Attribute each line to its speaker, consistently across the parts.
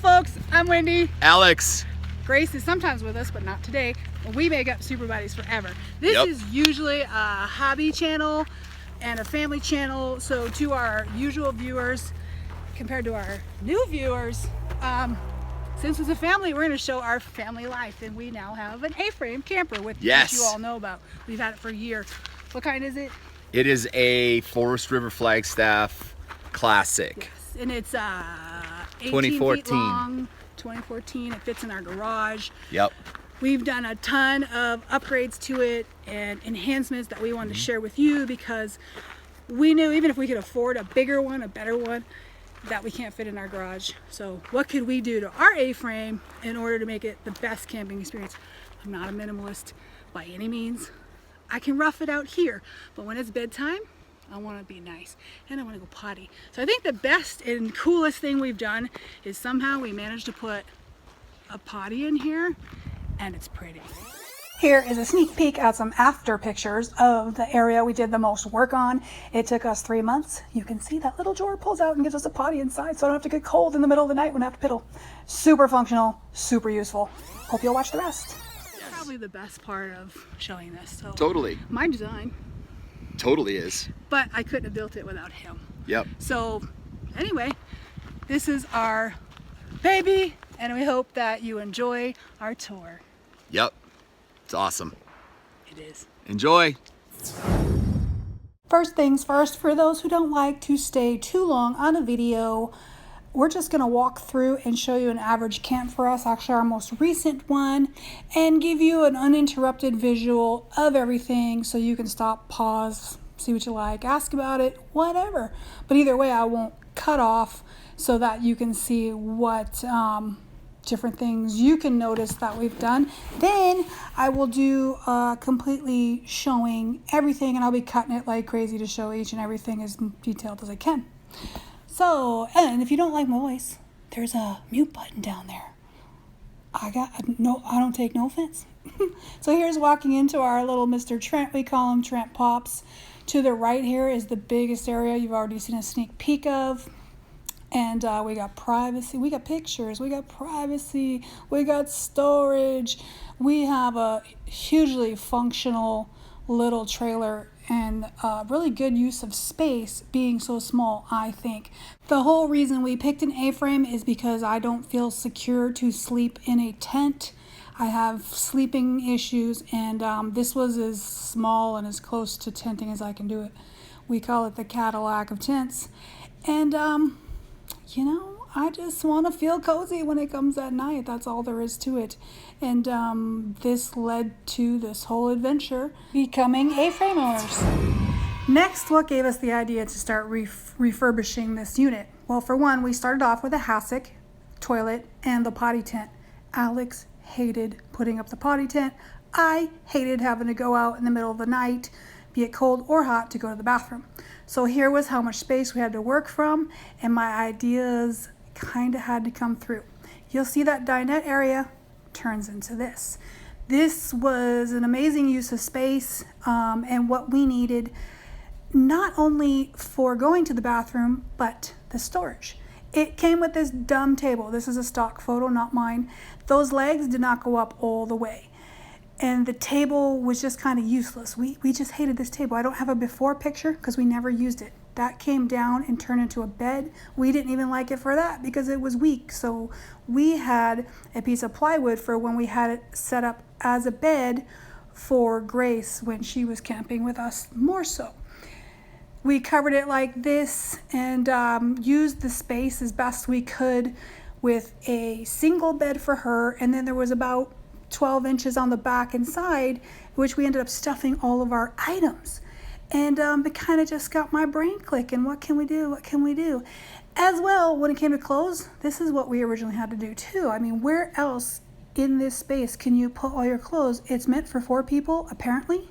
Speaker 1: folks, I'm Wendy.
Speaker 2: Alex.
Speaker 1: Grace is sometimes with us, but not today. We make up Super Buddies forever. This is usually a hobby channel and a family channel, so to our usual viewers, compared to our new viewers, since it's a family, we're going to show our family life, and we now have an AFrame camper, which you all know about. We've had it for a year. What kind is it?
Speaker 2: It is a Forest River Flagstaff Classic.
Speaker 1: Yes, and it's 18
Speaker 2: 2014.
Speaker 1: feet long, 2014. It fits in our garage.
Speaker 2: Yep.
Speaker 1: We've done a ton of upgrades to it and enhancements that we wanted to share with you, because we knew even if we could afford a bigger one, a better one, that we can't fit in our garage. So what could we do to our A-frame in order to make it the best camping experience? I'm not a minimalist by any means. I can rough it out here, but when it's bedtime, I want to be nice and I want to go potty. So I think the best and coolest thing we've done is somehow we managed to put a potty in here, and it's pretty. Here is a sneak peek at some after pictures of the area we did the most work on. It took us 3 months. You can see that little drawer pulls out and gives us a potty inside, so I don't have to get cold in the middle of the night when I have to piddle. Super functional, super useful. Hope you'll watch the rest. Probably the best part of showing this. So
Speaker 2: Totally.
Speaker 1: my design.
Speaker 2: Totally is.
Speaker 1: But I couldn't have built it without him.
Speaker 2: Yep.
Speaker 1: So anyway, this is our baby, and we hope that you enjoy our tour.
Speaker 2: Yep. It's awesome.
Speaker 1: It is.
Speaker 2: Enjoy.
Speaker 1: First things first, for those who don't like to stay too long on a video, we're just going to walk through and show you an average camp for us, actually our most recent one, and give you an uninterrupted visual of everything so you can stop, pause, see what you like, ask about it, whatever. But either way, I won't cut off so that you can see what different things you can notice that we've done. Then I will do completely showing everything, and I'll be cutting it like crazy to show each and everything as detailed as I can. So, and if you don't like my voice, there's a mute button down there. I don't take no offense. So here's walking into our little Mr. Trent, we call him Trent Pops. To the right here is the biggest area you've already seen a sneak peek of. And we got privacy, we got pictures, we got privacy, we got storage. We have a hugely functional little trailer and really good use of space being so small, I think. The whole reason we picked an A-frame is because I don't feel secure to sleep in a tent. I have sleeping issues, and this was as small and as close to tenting as I can do it. We call it the Cadillac of tents. And you know, I just want to feel cozy when it comes at night. That's all there is to it. And this led to this whole adventure, becoming A-frame owners. Next, what gave us the idea to start refurbishing this unit? Well, for one, we started off with a hassock, toilet, and the potty tent. Alex hated putting up the potty tent. I hated having to go out in the middle of the night, be it cold or hot, to go to the bathroom. So here was how much space we had to work from, and my ideas kind of had to come through. You'll see that dinette area turns into this. This was an amazing use of space, and what we needed, not only for going to the bathroom, but the storage. It came with this dumb table. This is a stock photo, not mine. Those legs did not go up all the way. And the table was just kind of useless. We just hated this table. I don't have a before picture because we never used it. That came down and turned into a bed. We didn't even like it for that because it was weak. So we had a piece of plywood for when we had it set up as a bed for Grace when she was camping with us more so. We covered it like this and used the space as best we could with a single bed for her. And then there was about 12 inches on the back and side, which we ended up stuffing all of our items. And it kind of just got my brain clicking. What can we do? What can we do? As well, when it came to clothes, this is what we originally had to do too. I mean, where else in this space can you put all your clothes? It's meant for 4 people, apparently.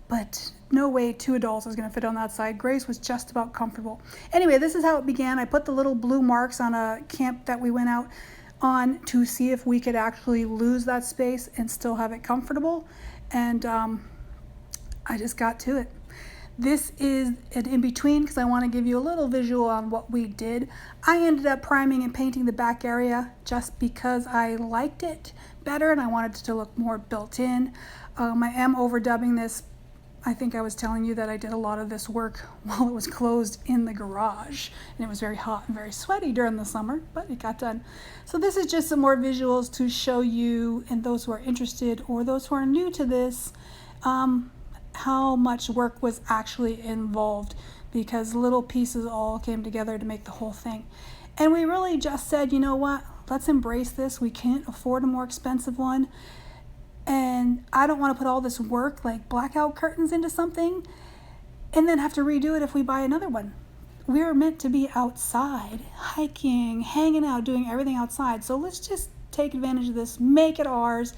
Speaker 1: But no way 2 adults was going to fit on that side. Grace was just about comfortable. Anyway, this is how it began. I put the little blue marks on a camp that we went out on to see if we could actually lose that space and still have it comfortable, and I just got to it. This is an in-between because I want to give you a little visual on what we did. I ended up priming and painting the back area just because I liked it better and I wanted it to look more built in. I am overdubbing this. I think I was telling you that I did a lot of this work while it was closed in the garage, and it was very hot and very sweaty during the summer, but it got done. So this is just some more visuals to show you, and those who are interested or those who are new to this, how much work was actually involved, because little pieces all came together to make the whole thing. And we really just said, you know what, let's embrace this. We can't afford a more expensive one. And I don't want to put all this work like blackout curtains into something and then have to redo it if we buy another one. We're meant to be outside, hiking, hanging out, doing everything outside. So let's just take advantage of this, make it ours,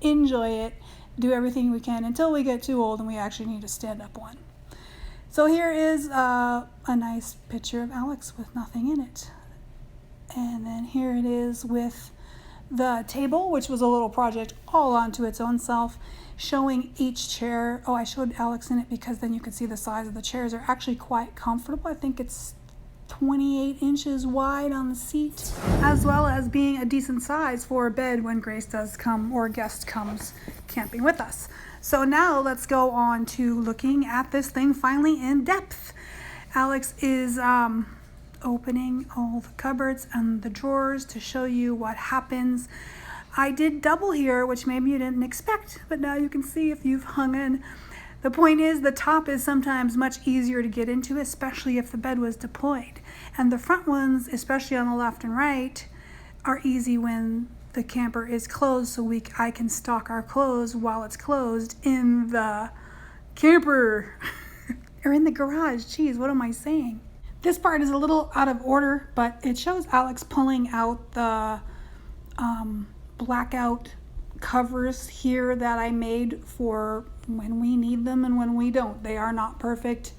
Speaker 1: enjoy it, do everything we can until we get too old and we actually need a stand-up one. So here is a nice picture of Alex with nothing in it. And then here it is with the table, which was a little project all onto its own self, showing each chair. Oh, I showed Alex in it because then you can see the size of the chairs are actually quite comfortable. I think it's 28 inches wide on the seat, as well as being a decent size for a bed when Grace does come or a guest comes camping with us. So now let's go on to looking at this thing finally in depth. Alex is opening all the cupboards and the drawers to show you what happens. I did double here, which maybe you didn't expect, but now you can see if you've hung in. The point is, the top is sometimes much easier to get into, especially if the bed was deployed. And the front ones, especially on the left and right, are easy when the camper is closed, so I can stock our clothes while it's closed in the camper or in the garage. Geez, what am I saying? This part is a little out of order, but it shows Alex pulling out the blackout covers here that I made for when we need them and when we don't. They are not perfect.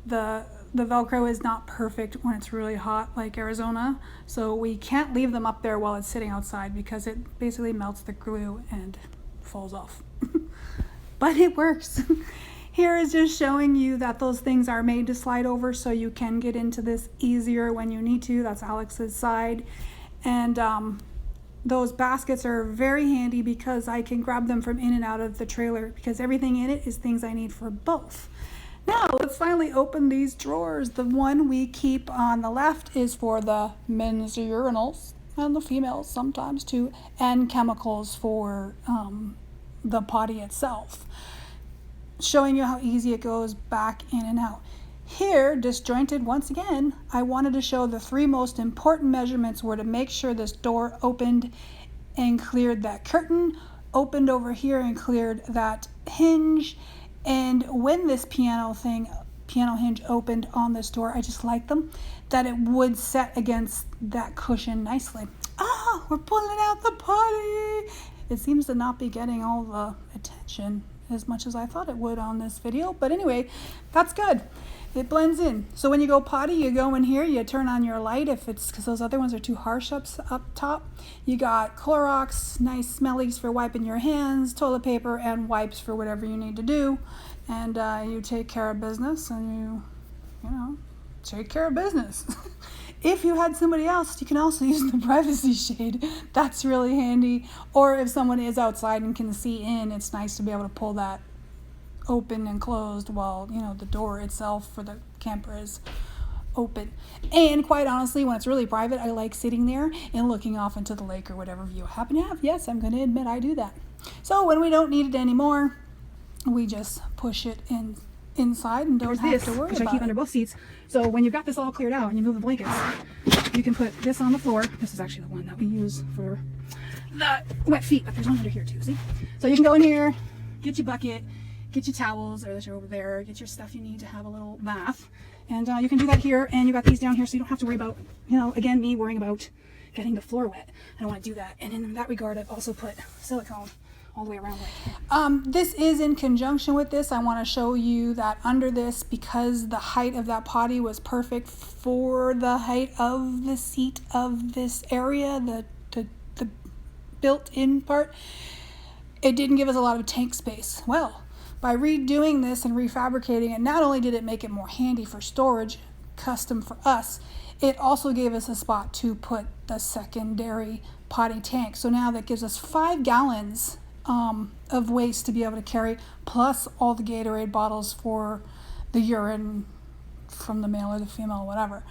Speaker 1: The Velcro is not perfect when it's really hot like Arizona, so we can't leave them up there while it's sitting outside because it basically melts the glue and falls off. But it works. Here is just showing you that those things are made to slide over so you can get into this easier when you need to. That's Alex's side. And those baskets are very handy because I can grab them from in and out of the trailer because everything in it is things I need for both. Now let's finally open these drawers. The one we keep on the left is for the men's urinals and the females sometimes too, and chemicals for the potty itself, showing you how easy it goes back in and out. Here, disjointed once again, I wanted to show the three most important measurements were to make sure this door opened and cleared that curtain, opened over here and cleared that hinge, and when this piano hinge opened on this door, I just liked them, that it would set against that cushion nicely. Ah, we're pulling out the potty! It seems to not be getting all the attention as much as I thought it would on this video, but anyway, that's good. It blends in. So when you go potty, you go in here, you turn on your light if it's, because those other ones are too harsh up top. You got Clorox, nice smellies for wiping your hands, toilet paper, and wipes for whatever you need to do. And you take care of business, and you know, take care of business. If you had somebody else, you can also use the privacy shade. That's really handy. Or if someone is outside and can see in, it's nice to be able to pull that open and closed while, you know, the door itself for the camper is open. And quite honestly, when it's really private, I like sitting there and looking off into the lake or whatever view I happen to have. Yes, I'm going to admit I do that. So when we don't need it anymore, we just push it inside and don't have to worry about it. I keep under both seats. So when you've got this all cleared out and you move the blankets, you can put this on the floor. This is actually the one that we use for the wet feet, but there's one under here too, see? So you can go in here, get your bucket, get your towels, or they're over there, get your stuff you need to have a little bath. And you can do that here, and you got these down here so you don't have to worry about, you know, again, me worrying about getting the floor wet. I don't want to do that. And in that regard, I've also put silicone all the way around like this is in conjunction with this. I want to show you that under this, because the height of that potty was perfect for the height of the seat of this area, the built-in part, it didn't give us a lot of tank space. Well, By redoing this and refabricating it, not only did it make it more handy for storage, custom for us, it also gave us a spot to put the secondary potty tank. So now that gives us 5 gallons of waste to be able to carry, plus all the Gatorade bottles for the urine from the male or the female, whatever.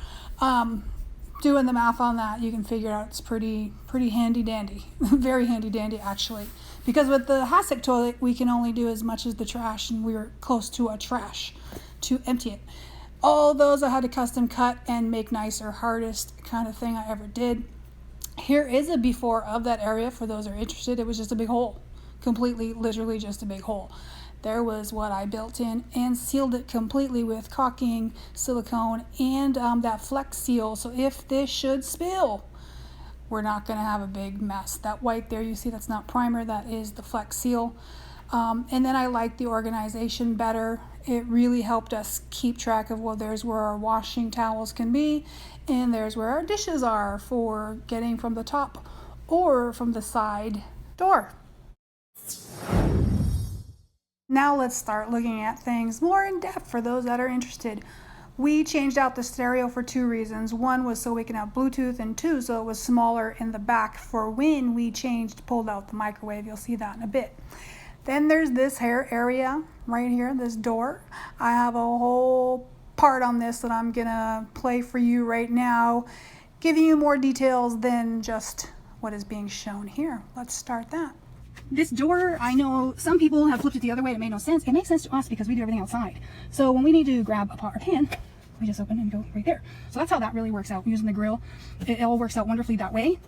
Speaker 1: Doing the math on that, you can figure out it's pretty handy dandy. Very handy dandy, actually. Because with the Hasek toilet, we can only do as much as the trash, and we were close to a trash to empty it. All those I had to custom cut and make nicer, hardest kind of thing I ever did. Here is a before of that area for those who are interested. It was just a big hole. Completely, literally just a big hole. There was what I built in and sealed it completely with caulking, silicone, and that flex seal. So if this should spill, we're not going to have a big mess. That white there you see, that's not primer, that is the flex seal. And then I like the organization better. It really helped us keep track of, well, there's where our washing towels can be, and there's where our dishes are for getting from the top or from the side door. Now let's start looking at things more in depth for those that are interested. We changed out the stereo for 2 reasons. 1 was so we can have Bluetooth, and 2, so it was smaller in the back for when we pulled out the microwave. You'll see that in a bit. Then there's this hair area right here, this door. I have a whole part on this that I'm gonna play for you right now, giving you more details than just what is being shown here. Let's start that. This door, I know some people have flipped it the other way. It made no sense. It makes sense to us because we do everything outside. So when we need to grab a pot or pan, we just open and go right there. So that's how that really works out. Using the grill, it all works out wonderfully that way.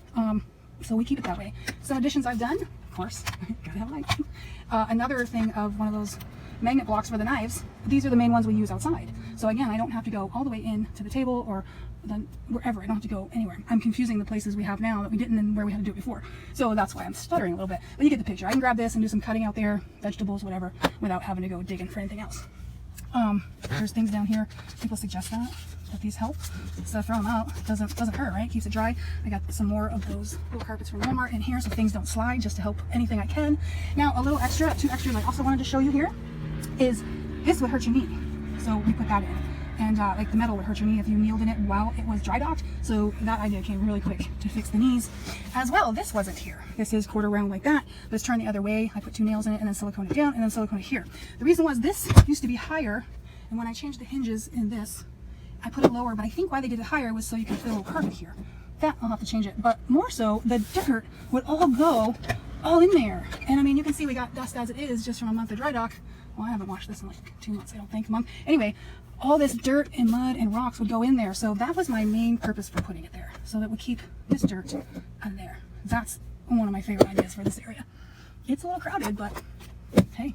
Speaker 1: So we keep it that way. Some additions I've done, of course, gotta have light. Another thing of one of those magnet blocks for the knives, these are the main ones we use outside. So again, I don't have to go all the way in to the table or then wherever. I don't have to go anywhere. I'm confusing the places we have now that we didn't and where we had to do it before. So that's why I'm stuttering a little bit. But you get the picture. I can grab this and do some cutting out there, vegetables, whatever, without having to go digging for anything else. There's things down here. People suggest that these help. So throw them out. Doesn't hurt, right? Keeps it dry. I got some more of those little carpets from Walmart in here so things don't slide, just to help anything I can. Now a little extra, 2 extras I also wanted to show you here is this would hurt your knee. So we put that in. And like the metal would hurt your knee if you kneeled in it while it was dry docked. So that idea came really quick to fix the knees as well. This wasn't here. This is quarter round like that, but it's turned the other way. I put 2 nails in it and then silicone it down and then silicone it here. The reason was this used to be higher, and when I changed the hinges in this, I put it lower, but I think why they did it higher was so you could fit a little carpet here. That I'll have to change it, but more so the dirt would all go all in there. And I mean, you can see we got dust as it is just from a month of dry dock. Well, I haven't washed this in like 2 months, I don't think, a month. Anyway, all this dirt and mud and rocks would go in there. So that was my main purpose for putting it there, so that would keep this dirt out of there. That's one of my favorite ideas for this area. It's a little crowded, but hey,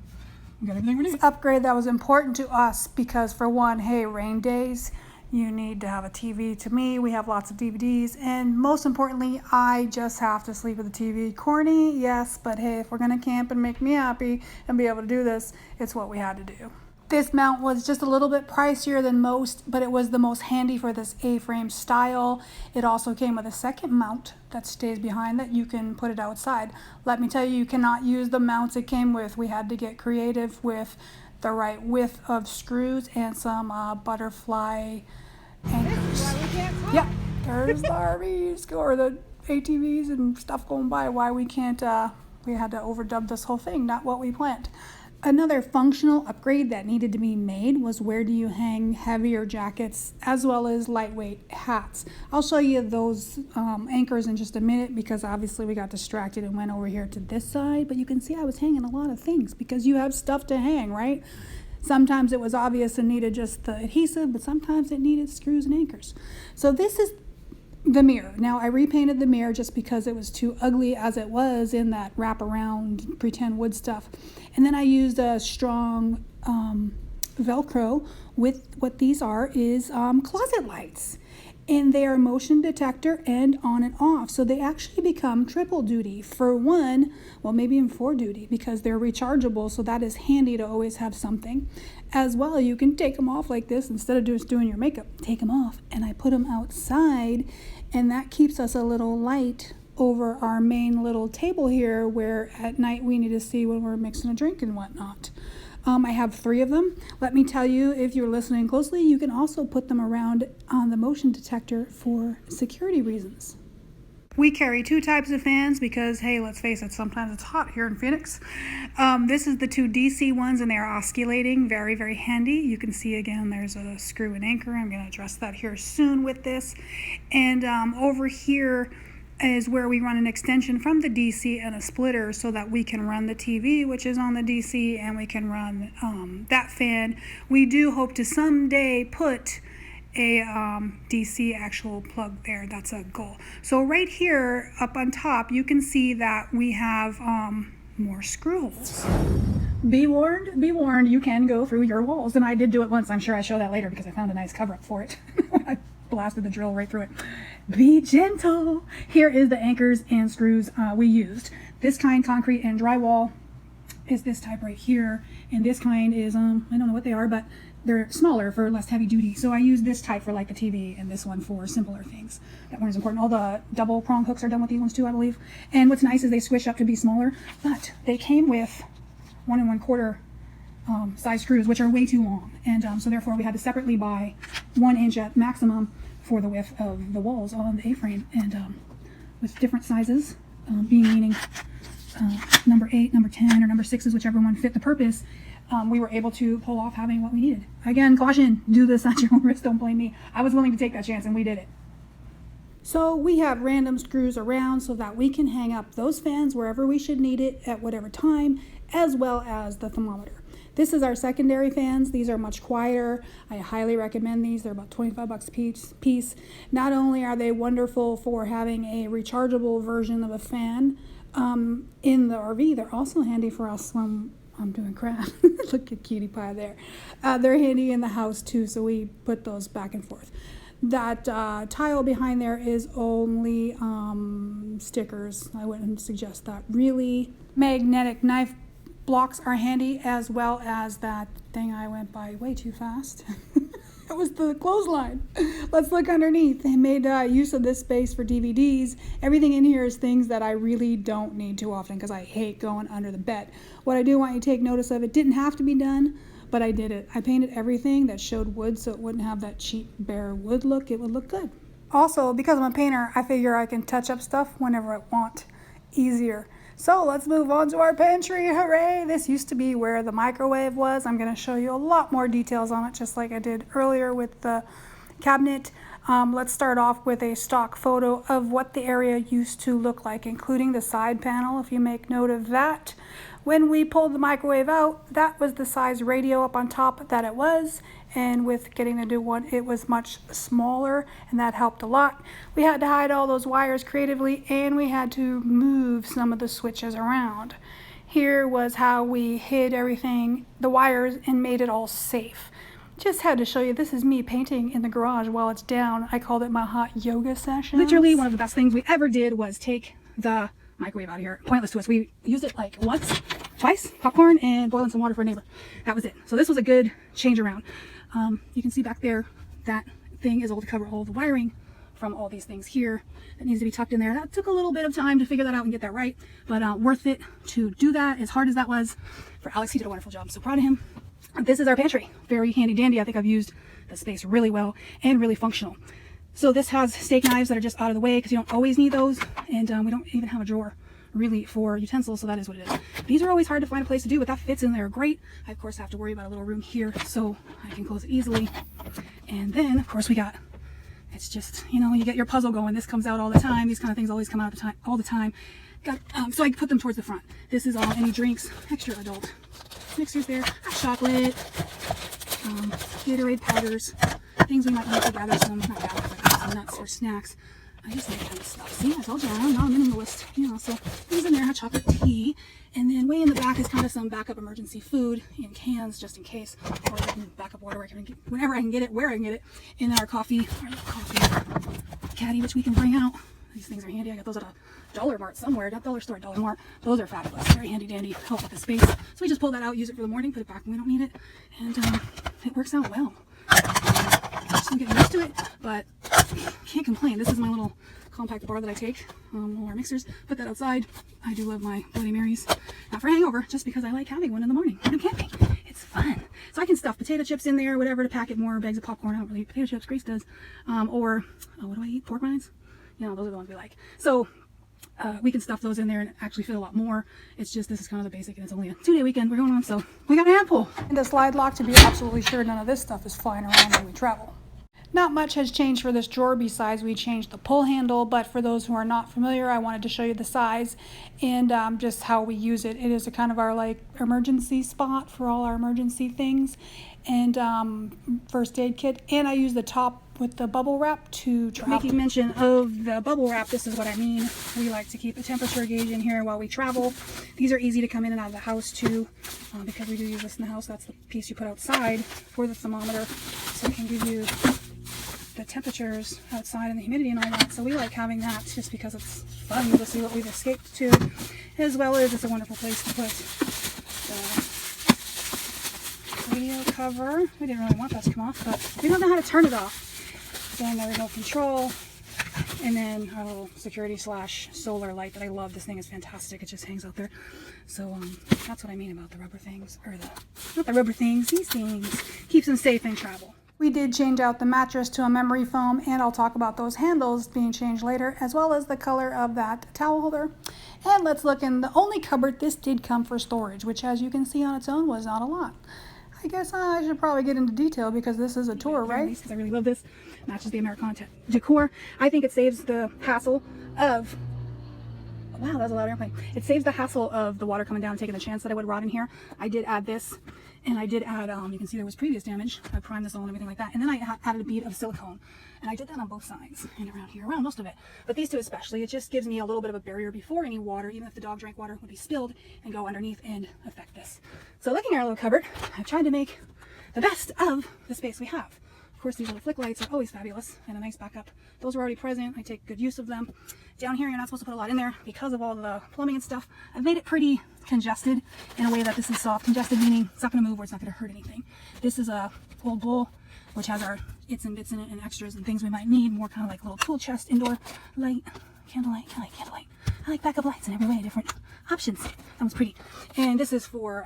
Speaker 1: we got everything we need. This upgrade that was important to us because, for one, hey, rain days, you need to have a TV. To me, we have lots of DVDs, and most importantly, I just have to sleep with the TV. Corny, yes, but hey, if we're gonna camp and make me happy and be able to do this, it's what we had to do. This mount was just a little bit pricier than most, but it was the most handy for this A-frame style. It also came with a second mount that stays behind that you can put it outside. Let me tell you, you cannot use the mounts it came with. We had to get creative with the right width of screws and some butterfly anchors. Yeah, there's the RVs or the ATVs and stuff going by. Why we can't, we had to overdub this whole thing, not what we planned. Another functional upgrade that needed to be made was where do you hang heavier jackets as well as lightweight hats. I'll show you those anchors in just a minute because obviously we got distracted and went over here to this side, but you can see I was hanging a lot of things because you have stuff to hang, right? Sometimes it was obvious and needed just the adhesive, but sometimes it needed screws and anchors. So this is the mirror. Now I repainted the mirror just because it was too ugly as it was in that wraparound pretend wood stuff. And then I used a strong Velcro with what these are is closet lights. And they are motion detector and on and off. So they actually become triple duty. For one, well, maybe even 4 duty because they're rechargeable. So that is handy to always have something. As well, you can take them off like this instead of just doing your makeup. Take them off. And I put them outside. And that keeps us a little light over our main little table here where at night we need to see when we're mixing a drink and whatnot. I have 3 of them. Let me tell you, if you're listening closely, you can also put them around on the motion detector for security reasons. We carry 2 types of fans because, hey, let's face it, sometimes it's hot here in Phoenix. This is the 2 DC ones, and they are osculating, very, very handy. You can see again, there's a screw and anchor. I'm going to address that here soon with this. And over here is where we run an extension from the DC and a splitter so that we can run the TV, which is on the DC, and we can run that fan. We do hope to someday put a DC actual plug there. That's a goal. So right here up on top, you can see that we have more screw holes. Be warned, you can go through your walls. And I did do it once. I'm sure I show that later because I found a nice cover up for it. I blasted the drill right through it. Be gentle. Here is the anchors and screws we used. This kind, concrete and drywall, is this type right here. And this kind is, I don't know what they are, but they're smaller for less heavy duty. So I use this type for like the TV and this one for simpler things. That one is important. All the double prong hooks are done with these ones too, I believe. And what's nice is they squish up to be smaller, but they came with 1 1/4 size screws, which are way too long. And so therefore we had to separately buy 1 inch at maximum for the width of the walls on the A-frame. And with different sizes, meaning number 8, number 10, or number 6s, whichever one fit the purpose, we were able to pull off having what we needed. Again, caution, do this at your own risk, don't blame me. I was willing to take that chance and we did it. So we have random screws around so that we can hang up those fans wherever we should need it at whatever time, as well as the thermometer. This is our secondary fans. These are much quieter. I highly recommend these. They're about 25 bucks a piece. Not only are they wonderful for having a rechargeable version of a fan in the RV, they're also handy for us when I'm doing crap. Look at cutie pie there. They're handy in the house too, so we put those back and forth. That tile behind there is only stickers. I wouldn't suggest that. Really, magnetic knife blocks are handy, as well as that thing I went by way too fast. That was the clothesline. Let's look underneath. They made use of this space for DVDs. Everything in here is things that I really don't need too often because I hate going under the bed. What I do want you to take notice of, it didn't have to be done, but I did it. I painted everything that showed wood so it wouldn't have that cheap bare wood look. It would look good. Also, because I'm a painter, I figure I can touch up stuff whenever I want. Easier. So let's move on to our pantry. Hooray! This used to be where the microwave was. I'm going to show you a lot more details on it, just like I did earlier with the cabinet. Let's start off with a stock photo of what the area used to look like, including the side panel, if you make note of that. When we pulled the microwave out, that was the size radio up on top that it was, and with getting the new one, it was much smaller, and that helped a lot. We had to hide all those wires creatively, and we had to move some of the switches around. Here was how we hid everything, the wires, and made it all safe. Just had to show you, this is me painting in the garage while it's down. I called it my hot yoga session. Literally one of the best things we ever did was take the microwave out of here. Pointless to us. We used it like once, twice, popcorn and boiling some water for a neighbor. That was it. So this was a good change around. You can see back there, that thing is able to cover all the wiring from all these things here that needs to be tucked in there. That took a little bit of time to figure that out and get that right, but worth it to do that, as hard as that was. For Alex, he did a wonderful job. I'm so proud of him. This is our pantry. Very handy dandy. I think I've used the space really well and really functional. So this has steak knives that are just out of the way because you don't always need those, and we don't even have a drawer really for utensils, so that is what it is. These are always hard to find a place to do, but that fits in there great. I of course have to worry about a little room here so I can close it easily. And then of course we got, it's just, you know, you get your puzzle going. This comes out all the time. These kind of things always come out all the time. Got so I put them towards the front. This is all any drinks, extra adult mixers there, hot chocolate, Gatorade powders, things we might need to gather some, not gather, but some nuts or snacks. I just like kind of stuff. See, I told you, I'm not a minimalist, you know, so things in there, hot chocolate, tea, and then way in the back is kind of some backup emergency food in cans, just in case, or backup water, whenever I can get it, where I can get it, and our coffee caddy, which we can bring out. These things are handy. I got those at a Dollar Mart somewhere, not dollar store, Dollar Mart. Those are fabulous, very handy dandy, help with the space. So we just pull that out, use it for the morning, put it back when we don't need it, and it works out well. I'm getting used to it, but can't complain. This is my little compact bar that I take, all our mixers, put that outside. I do love my Bloody Marys, not for hangover, just because I like having one in the morning when I'm camping. It's fun. So I can stuff potato chips in there, whatever, to pack it more, bags of popcorn. I don't really eat potato chips, Grace does. Or, what do I eat? Pork rinds? You know, those are the ones we like. So we can stuff those in there and actually fit a lot more. It's just, this is kind of the basic, and it's only a 2-day weekend we're going on, so we got ample. And a slide lock to be absolutely sure none of this stuff is flying around when we travel. Not much has changed for this drawer besides we changed the pull handle, but for those who are not familiar, I wanted to show you the size and just how we use it. It is a kind of our like emergency spot for all our emergency things and first aid kit. And I use the top with the bubble wrap to travel. Making mention of the bubble wrap, this is what I mean. We like to keep a temperature gauge in here while we travel. These are easy to come in and out of the house too, because we do use this in the house. That's the piece you put outside for the thermometer, so it can give you the temperatures outside and the humidity and all that. So we like having that just because it's fun to see what we've escaped to, as well as it's a wonderful place to put the radio cover. We didn't really want that to come off, but we don't know how to turn it off. Then the remote control, and then our little security / solar light that I love. This thing is fantastic. It just hangs out there. So that's what I mean about the rubber things, or not the rubber things, these things. Keeps them safe in travel. We did change out the mattress to a memory foam, and I'll talk about those handles being changed later, as well as the color of that towel holder. And let's look in the only cupboard. This did come for storage, which as you can see on its own was not a lot. I guess I should probably get into detail because this is a tour, right? Because I really love this. Matches the Americana decor. I think it saves the hassle of, wow, that was a loud airplane. It saves the hassle of the water coming down and taking the chance that it would rot in here. I did add this. And I did add, you can see there was previous damage. I primed this all and everything like that. And then I added a bead of silicone. And I did that on both sides and around here, around most of it. But these two especially, it just gives me a little bit of a barrier before any water, even if the dog drank water, would be spilled and go underneath and affect this. So looking at our little cupboard, I've tried to make the best of the space we have. Of course, these little flick lights are always fabulous and a nice backup. Those are already present. I take good use of them. Down here, you're not supposed to put a lot in there because of all the plumbing and stuff. I've made it pretty congested in a way that this is soft. Congested meaning it's not going to move or it's not going to hurt anything. This is a old bowl which has our its and bits in it and extras and things we might need. More kind of like a little tool chest, indoor light, candlelight. I like candlelight. I like backup lights in every way, different options. That one's pretty. And this is for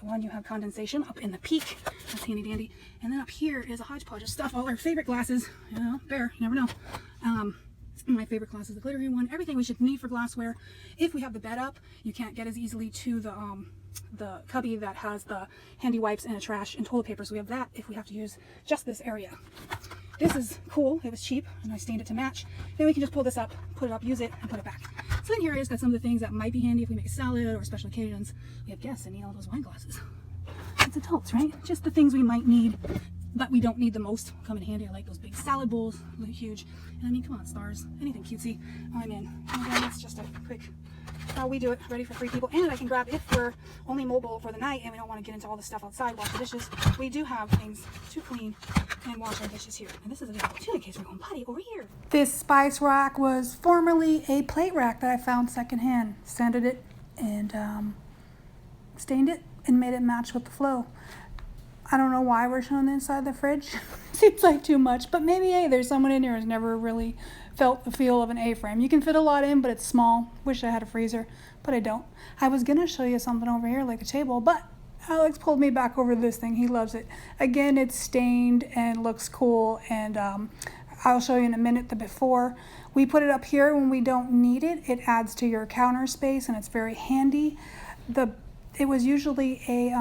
Speaker 1: one, you have condensation up in the peak. That's handy dandy. And then up here is a hodgepodge of stuff. All our favorite glasses. You know, bear, you never know. My favorite glass is the glittery one. Everything we should need for glassware. If we have the bed up, you can't get as easily to the cubby that has the handy wipes and a trash and toilet paper. So we have that if we have to use just this area. This is cool. It was cheap and I stained it to match. Then we can just pull this up, put it up, use it, and put it back. So in here is got some of the things that might be handy if we make a salad or special occasions. We have guests and need all those wine glasses. It's adults, right? Just the things we might need, but we don't need the most come in handy. I like those big salad bowls, really huge. And I mean, come on, stars, anything cutesy, I'm in. And again, that's just a quick how we do it, ready for 3 people. And I can grab, if we're only mobile for the night and we don't want to get into all the stuff outside, wash the dishes, we do have things to clean and wash our dishes here. And this is available too in case we're going potty over here. This spice rack was formerly a plate rack that I found secondhand. Sanded it and stained it and made it match with the flow. I don't know why we're showing the inside of the fridge. Seems like too much, but maybe, hey, there's someone in here who's never really felt the feel of an A-frame. You can fit a lot in, but it's small. Wish I had a freezer, but I don't. I was gonna show you something over here like a table, but Alex pulled me back over to this thing. He loves it. Again, it's stained and looks cool, and I'll show you in a minute the before. We put it up here when we don't need it. It adds to your counter space, and it's very handy. It was usually a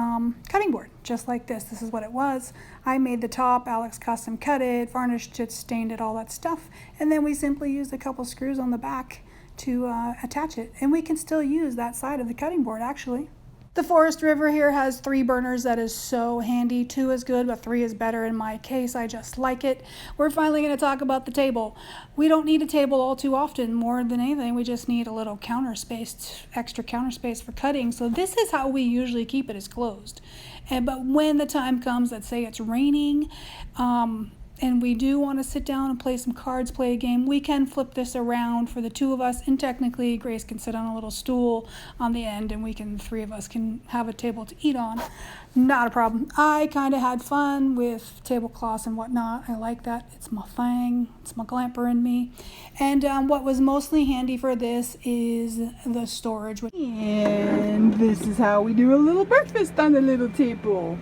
Speaker 1: cutting board, just like this. This is what it was. I made the top, Alex custom cut it, varnished it, stained it, all that stuff. And then we simply used a couple screws on the back to attach it. And we can still use that side of the cutting board, actually. The Forest River here has 3 burners. That is so handy. 2 is good, but 3 is better in my case. I just like it. We're finally going to talk about the table. We don't need a table all too often. More than anything, we just need a little counter space, extra counter space for cutting. So this is how we usually keep it, is closed. But when the time comes, let's say it's raining, and we do want to sit down and play some cards, play a game, we can flip this around for the two of us, and technically Grace can sit on a little stool on the end, and the three of us can have a table to eat on. Not a problem. I kind of had fun with tablecloths and whatnot. I like that. It's my thing. It's my glamper in me. And what was mostly handy for this is the storage.
Speaker 3: And this is how we do a little breakfast on the little table.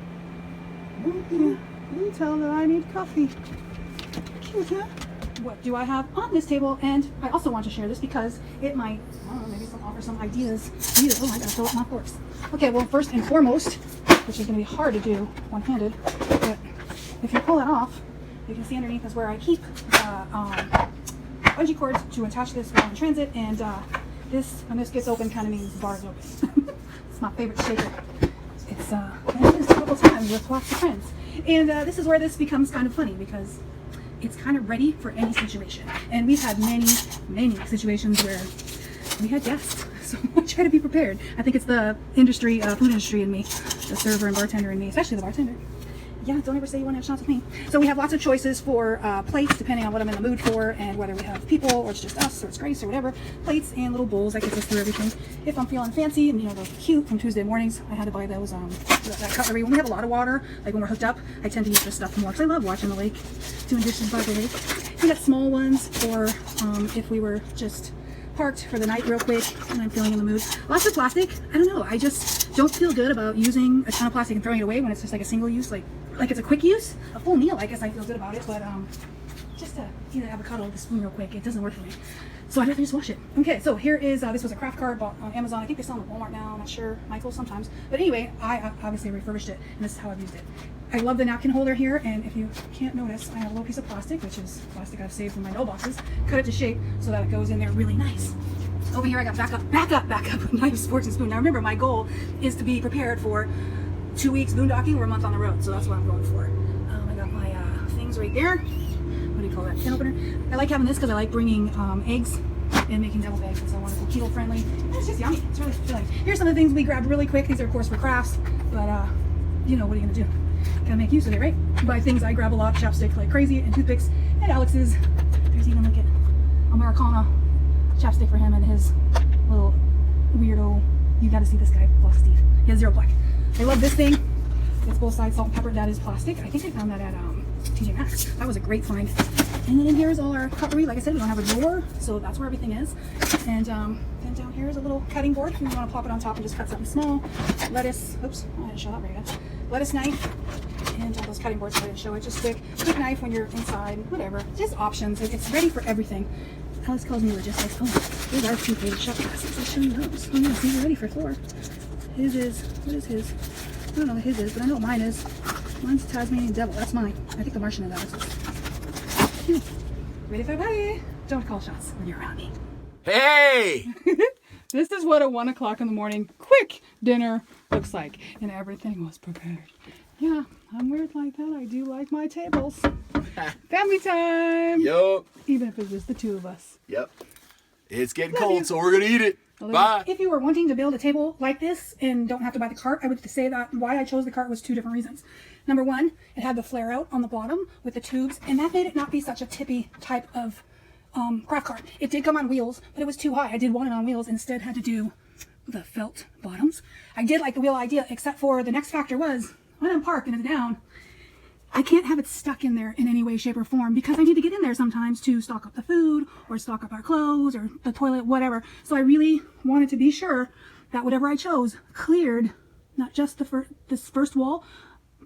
Speaker 1: Yeah. You tell that I need coffee. Cute, huh? What do I have on this table? And I also want to share this because it might, I don't know, maybe offer some ideas. Oh, I gotta fill up my forks. Okay, well, first and foremost, which is gonna be hard to do one-handed, but if you pull it off, you can see underneath is where I keep bungee cords to attach this while in transit, and this, when this gets open, kind of means bars open. It's my favorite shaker. It's I've used it a couple times with lots of friends. And this is where this becomes kind of funny because it's kind of ready for any situation. And we've had many situations where we had guests. So I try to be prepared. I think it's the industry, food industry in me, the server and bartender in me, especially the bartender. Yeah, don't ever say you want to have shots with me. So we have lots of choices for plates, depending on what I'm in the mood for, and whether we have people, or it's just us, or it's Grace, or whatever. Plates and little bowls that gets us through everything. If I'm feeling fancy, and those are cute from Tuesday mornings, I had to buy those, that cutlery. When we have a lot of water, like when we're hooked up, I tend to use this stuff more, because I love watching the lake, doing dishes by the lake. We got small ones for if we were just parked for the night real quick and I'm feeling in the mood. Lots of plastic. I don't know. I just don't feel good about using a ton of plastic and throwing it away when it's just like a single use, like it's a quick use. A full meal, I guess I feel good about it, but just to eat an avocado with a spoon real quick, it doesn't work for me. So I'd rather just wash it. Okay, so here is, this was a craft card bought on Amazon. I think they sell them at Walmart now. I'm not sure. Michael's sometimes. But anyway, I obviously refurbished it, and this is how I've used it. I love the napkin holder here, and if you can't notice, I have a little piece of plastic, which is plastic I've saved from my no boxes. Cut it to shape so that it goes in there really nice. Over here I got backup knives, forks, and spoon. Now remember, my goal is to be prepared for 2 weeks boondocking or a month on the road, so that's what I'm going for. I got my things right there. What do you call that? Can opener. I like having this because I like bringing eggs and making deviled eggs, and so I want to go keto friendly. And it's just yummy. It's really filling. Here's some of the things we grabbed really quick. These are of course for crafts, but what are you gonna do? Gotta make use of it, right? Buy things I grab a lot, chapstick like crazy, and toothpicks, and Alex's. There's even like an Americana chapstick for him and his little weirdo. You gotta see this guy floss his teeth. He has 0 plaque. I love this thing. It's both sides salt and pepper. That is plastic. I think I found that at TJ Maxx. That was a great find. And then in here is all our cutlery. Like I said, we don't have a drawer, so that's where everything is. And then down here is a little cutting board if you want to plop it on top and just cut something small. Lettuce. Oops, I didn't show that very good. Lettuce knife. And those cutting boards, so I didn't show it. Just quick knife when you're inside. Whatever. Just options. It's ready for everything. Alex calls me logistics. Oh, these are 2 favorite shop glasses. I'll show you those. Oh yes, these are ready for floor. His is, what is his? I don't know what his is, but I know what mine is. Mine's Tasmanian Devil. That's mine. I think the Martian is Alex's. Ready for a party? Don't call shots when you're around me.
Speaker 2: Hey!
Speaker 3: This is what a 1 o'clock in the morning quick dinner looks like, and everything was prepared. Yeah, I'm weird like that. I do like my tables. Family time.
Speaker 2: Yup.
Speaker 3: Even if it's just the two of us.
Speaker 2: Yep. It's getting cold, so we're gonna eat it. Bye.
Speaker 1: If you were wanting to build a table like this and don't have to buy the cart, I would say that why I chose the cart was 2 different reasons. Number one, it had the flare out on the bottom with the tubes, and that made it not be such a tippy type of craft cart. It did come on wheels, but it was too high. I did want it on wheels. Instead, had to do the felt bottoms. I did like the wheel idea, except for the next factor was when I'm parked and it's down, I can't have it stuck in there in any way, shape, or form because I need to get in there sometimes to stock up the food or stock up our clothes or the toilet, whatever. So I really wanted to be sure that whatever I chose cleared not just this first wall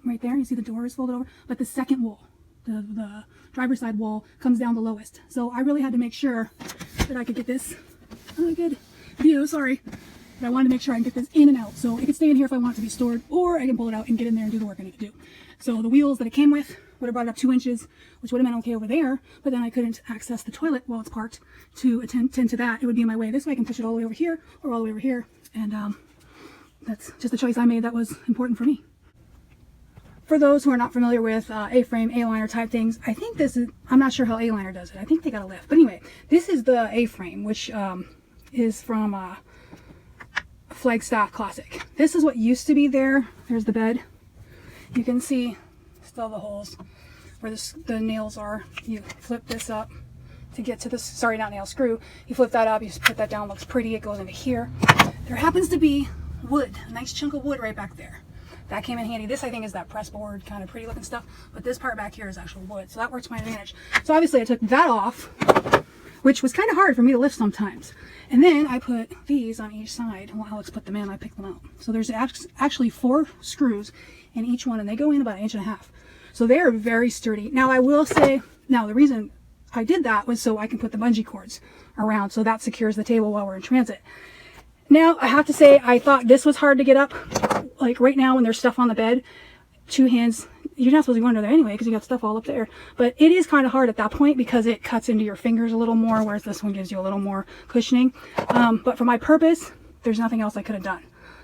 Speaker 1: right there. You see the door is folded over, but the second wall, the driver's side wall, comes down the lowest. So I really had to make sure that I could get this. Oh, good view. Sorry. But I wanted to make sure I can get this in and out. So it could stay in here if I want it to be stored, or I can pull it out and get in there and do the work I need to do. So the wheels that it came with would have brought it up 2 inches, which would have been okay over there, but then I couldn't access the toilet while it's parked to attend to that. It would be in my way. This way I can push it all the way over here or all the way over here. And that's just a choice I made that was important for me. For those who are not familiar with AFrame, ALiner type things, I think this is, I'm not sure how ALiner does it. I think they got a lift. But anyway, this is the AFrame, which is from Flagstaff Classic. This is what used to be there. There's the bed. You can see still the holes. where the nails are. You flip this up to get to this, sorry, not nail, screw. You flip that up, you just put that down, looks pretty. It goes into here. There happens to be wood, a nice chunk of wood right back there. That came in handy. This, I think, is that press board, kind of pretty looking stuff, but this part back here is actual wood, so that works to my advantage. So obviously I took that off, which was kind of hard for me to lift sometimes. And then I put these on each side. Well, Alex put them in, I picked them out. So there's actually 4 screws in each one, and they go in about 1.5 inches. So they are very sturdy. Now I will say, now the reason I did that was so I can put the bungee cords around, so that secures the table while we're in transit. Now I have to say, I thought this was hard to get up. Like right now when there's stuff on the bed, 2 hands, you're not supposed to go under there anyway because you got stuff all up there. But it is kind of hard at that point because it cuts into your fingers a little more, whereas this one gives you a little more cushioning. But for my purpose, there's nothing else I could have done.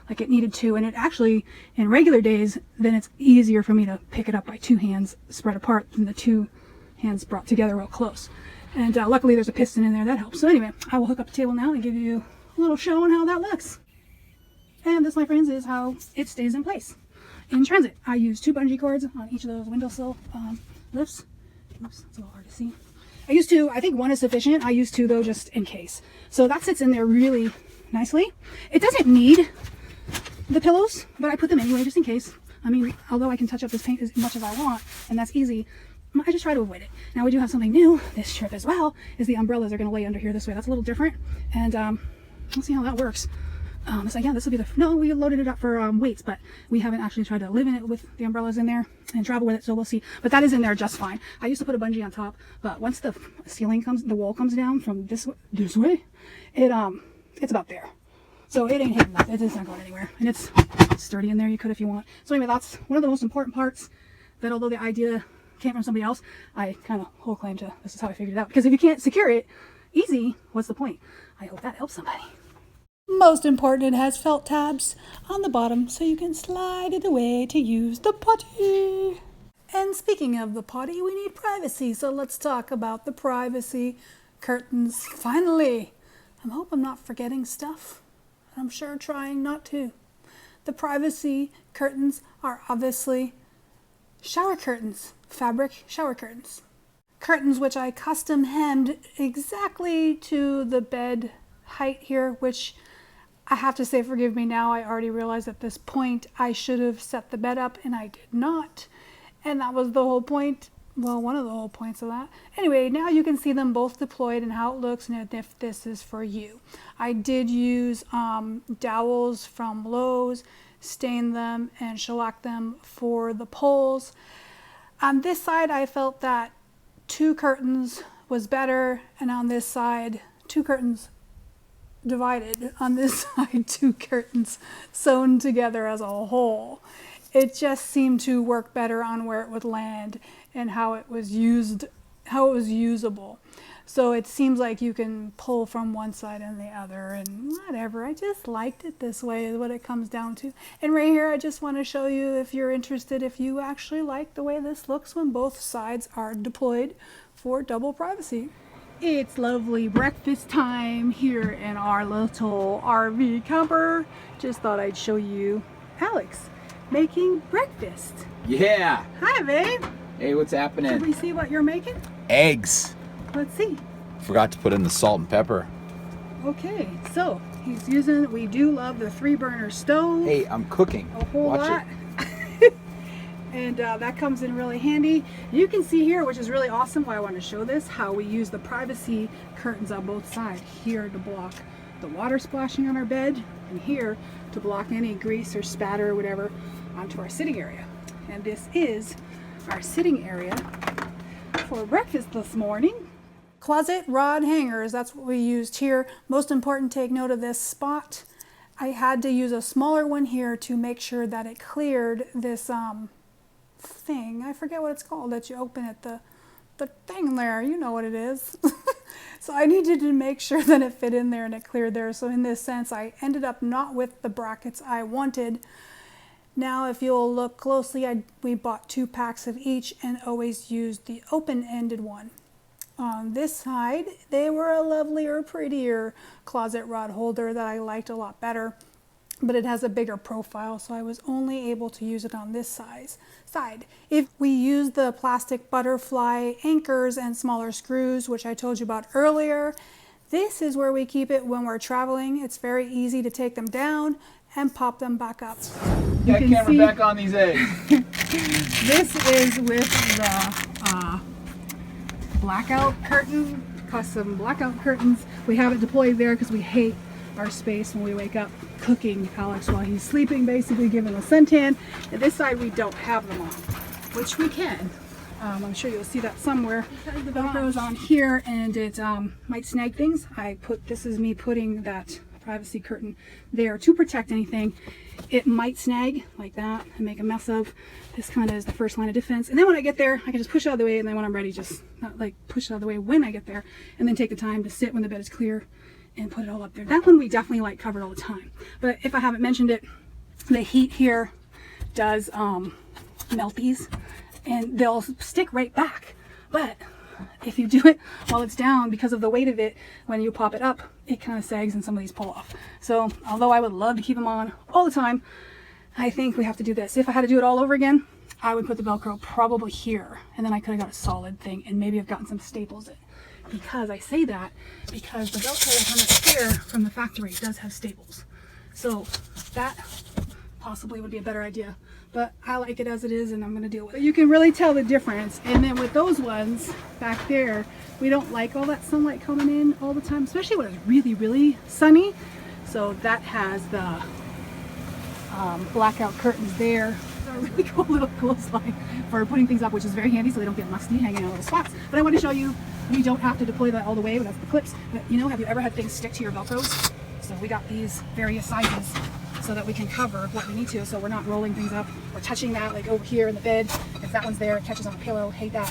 Speaker 1: Like it needed to, and it actually, in regular days, then it's easier for me to pick it up by 2 hands spread apart than the 2 hands brought together real close. And luckily there's a piston in there that helps. So anyway, I will hook up the table now and give you a little show on how that looks. And this, my friends, is how it stays in place in transit. I use 2 bungee cords on each of those windowsill lifts. Oops, it's a little hard to see. I think 1 is sufficient. I use 2 though, just in case. So that sits in there really nicely. It doesn't need the pillows, but I put them anyway just in case. I mean, although I can touch up this paint as much as I want, and that's easy, I just try to avoid it. Now we do have something new this trip as well, is the umbrellas are going to lay under here this way. That's a little different, and we'll see how that works. So yeah, this will be no, we loaded it up for weights, but we haven't actually tried to live in it with the umbrellas in there and travel with it, so we'll see. But that is in there just fine. I used to put a bungee on top, but once the the wall comes down from this way, it's about there. So it ain't hitting nothing. It's not going anywhere, and it's sturdy in there. You could if you want. So anyway, that's one of the most important parts. That although the idea came from somebody else, I kind of whole claim to this is how I figured it out. Because if you can't secure it easy, what's the point? I hope that helps somebody.
Speaker 3: Most important, it has felt tabs on the bottom so you can slide it away to use the potty. And speaking of the potty, we need privacy. So let's talk about the privacy curtains. Finally, I hope I'm not forgetting stuff. I'm sure trying not to. The privacy curtains are obviously shower curtains, fabric shower curtains. Curtains which I custom hemmed exactly to the bed height here, which I have to say, forgive me now, I already realized at this point I should have set the bed up and I did not. And that was the whole point, well, one of the whole points of that. Anyway, now you can see them both deployed and how it looks and if this is for you. I did use dowels from Lowe's, stain them and shellac them for the poles. On this side, I felt that 2 curtains was better, and on this side, 2 curtains divided. On this side, 2 curtains sewn together as a whole. It just seemed to work better on where it would land and how it was used, how it was usable. So it seems like you can pull from one side and the other and whatever. I just liked it this way is what it comes down to. And right here, I just want to show you, if you're interested, if you actually like the way this looks when both sides are deployed for double privacy. It's lovely breakfast time here in our little RV camper. Just thought I'd show you Alex making breakfast.
Speaker 2: Yeah.
Speaker 3: Hi, babe.
Speaker 2: Hey, what's happening?
Speaker 3: Can we see what you're making?
Speaker 2: Eggs.
Speaker 3: Let's see.
Speaker 2: Forgot to put in the salt and pepper.
Speaker 3: Okay, so he's using, we do love the 3-burner stove.
Speaker 2: Hey, I'm cooking.
Speaker 3: A whole
Speaker 2: Watch
Speaker 3: lot.
Speaker 2: it.
Speaker 3: And that comes in really handy. You can see here, which is really awesome, why I want to show this, how we use the privacy curtains on both sides. Here to block the water splashing on our bed, and here to block any grease or spatter or whatever onto our sitting area. And this is our sitting area for breakfast this morning. Closet rod hangers, that's what we used here. Most important, take note of this spot. I had to use a smaller one here to make sure that it cleared this thing. I forget what it's called that you open it, the thing there, you know what it is. So I needed to make sure that it fit in there and it cleared there. So in this sense, I ended up not with the brackets I wanted. Now, if you'll look closely, we bought 2 packs of each and always used the open-ended one. On this side, they were a lovelier, prettier closet rod holder that I liked a lot better.
Speaker 1: but it has a bigger profile, so I was only able to use it on this side. If we use the plastic butterfly anchors and smaller screws, which I told you about earlier, this is where we keep it when we're traveling. It's very easy to take them down and pop them back up.
Speaker 4: You can camera see, back on these eggs.
Speaker 1: This is with the blackout curtain, custom blackout curtains. We have it deployed there because we hate our space when we wake up cooking Alex while he's sleeping, basically giving a suntan. And this side we don't have them on, which we can. I'm sure you'll see that somewhere. Because the Velcro is on here and it might snag things, this is me putting that privacy curtain there to protect anything it might snag like that and make a mess of. This kind of is the first line of defense. And then when I get there, I can just push it out of the way, and then when I'm ready, just not like push it out of the way when I get there, and then take the time to sit when the bed is clear and put it all up there. That one we definitely like covered all the time. But if I haven't mentioned it, the heat here does melt these and they'll stick right back. But if you do it while it's down, because of the weight of it, when you pop it up, it kind of sags and some of these pull off. So although I would love to keep them on all the time, I think we have to do this. If I had to do it all over again, I would put the Velcro probably here, and then I could have got a solid thing and maybe have gotten some staples in. Because I say that because the Velcro on the here from the factory does have staples. So that possibly would be a better idea. But I like it as it is, and I'm going to deal with it. You can really tell the difference. And then with those ones back there, we don't like all that sunlight coming in all the time, especially when it's really, really sunny. So that has the blackout curtains there. It's a really cool little clothesline for putting things up, which is very handy so they don't get musty hanging in little spots. But I want to show you, you don't have to deploy that all the way, but that's the clips. But you know, have you ever had things stick to your Velcros? So we got these various sizes so that we can cover what we need to, so we're not rolling things up or touching that like over here in the bed. If that one's there, it catches on a pillow, hate that.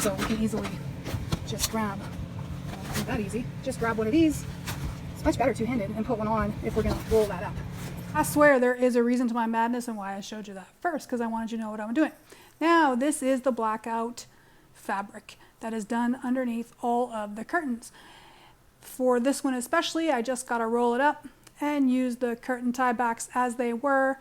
Speaker 1: So we can easily just grab, not that easy, just grab one of these. It's much better two-handed, and put one on if we're gonna roll that up. I swear there is a reason to my madness and why I showed you that first, because I wanted you to know what I'm doing. Now this is the blackout fabric that is done underneath all of the curtains. For this one especially, I just got to roll it up and use the curtain tie backs as they were,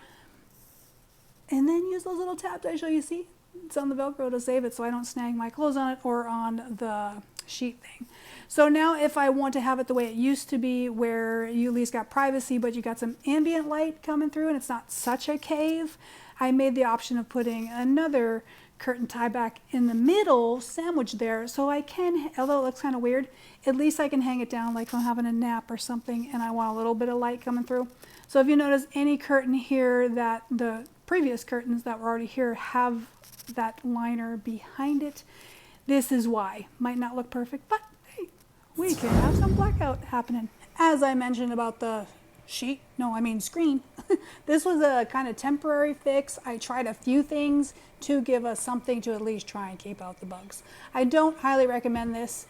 Speaker 1: and then use those little tabs I show you. See, it's on the Velcro to save it so I don't snag my clothes on it or on the sheet thing. So now if I want to have it the way it used to be, where you at least got privacy but you got some ambient light coming through and it's not such a cave, I made the option of putting another curtain tie back in the middle, sandwiched there, so I can, although it looks kind of weird, at least I can hang it down like I'm having a nap or something and I want a little bit of light coming through. So if you notice any curtain here, that the previous curtains that were already here have that liner behind it, this is why. Might not look perfect, but hey, we can have some blackout happening. As I mentioned about the screen, this was a kind of temporary fix. I tried a few things to give us something to at least try and keep out the bugs. I don't highly recommend this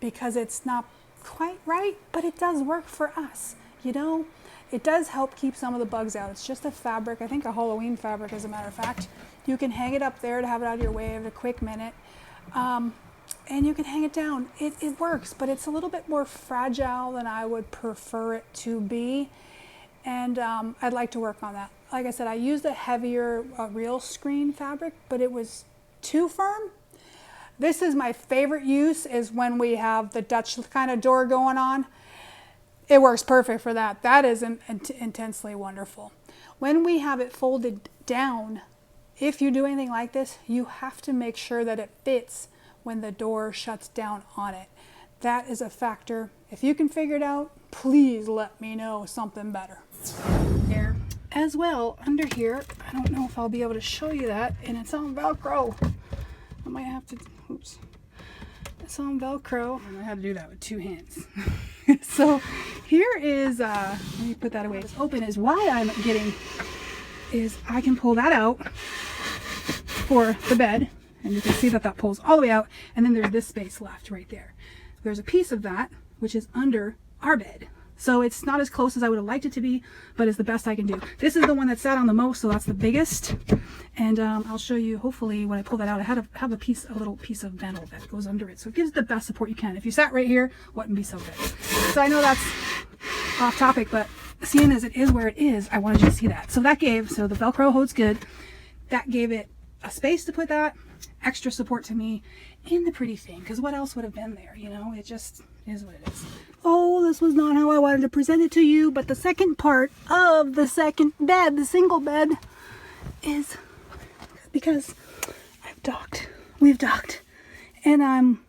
Speaker 1: because it's not quite right, but it does work for us. You know, it does help keep some of the bugs out. It's just a fabric, I think a Halloween fabric as a matter of fact. You can hang it up there to have it out of your way in a quick minute. And you can hang it down. It works, but it's a little bit more fragile than I would prefer it to be. And I'd like to work on that. Like I said, I used a heavier real screen fabric, but it was too firm. This is my favorite use, is when we have the Dutch kind of door going on. It works perfect for that. That is intensely wonderful. When we have it folded down, if you do anything like this, you have to make sure that it fits when the door shuts down on it. That is a factor. If you can figure it out, please let me know something better. There as well, under here, I don't know if I'll be able to show you that, and it's on Velcro. I might have to, oops. It's on Velcro, and I had to do that with two hands. So here is, let me put that away. It's open is why I'm getting, is I can pull that out for the bed, and you can see that that pulls all the way out, and then there's this space left right there. There's a piece of that which is under our bed. So it's not as close as I would have liked it to be, but it's the best I can do. This is the one that sat on the most, so that's the biggest. And I'll show you, hopefully, when I pull that out, I have a little piece of metal that goes under it. So it gives the best support you can. If you sat right here, wouldn't be so good. So I know that's off topic, but seeing as it is where it is, I wanted you to see that. So that gave, so the Velcro holds good. That gave it a space to put that, extra support to me, and the pretty thing. Because what else would have been there, you know? It just is what it is. Oh, this was not how I wanted to present it to you, but the second part of the second bed, the single bed, is because I've docked. We've docked. And I'm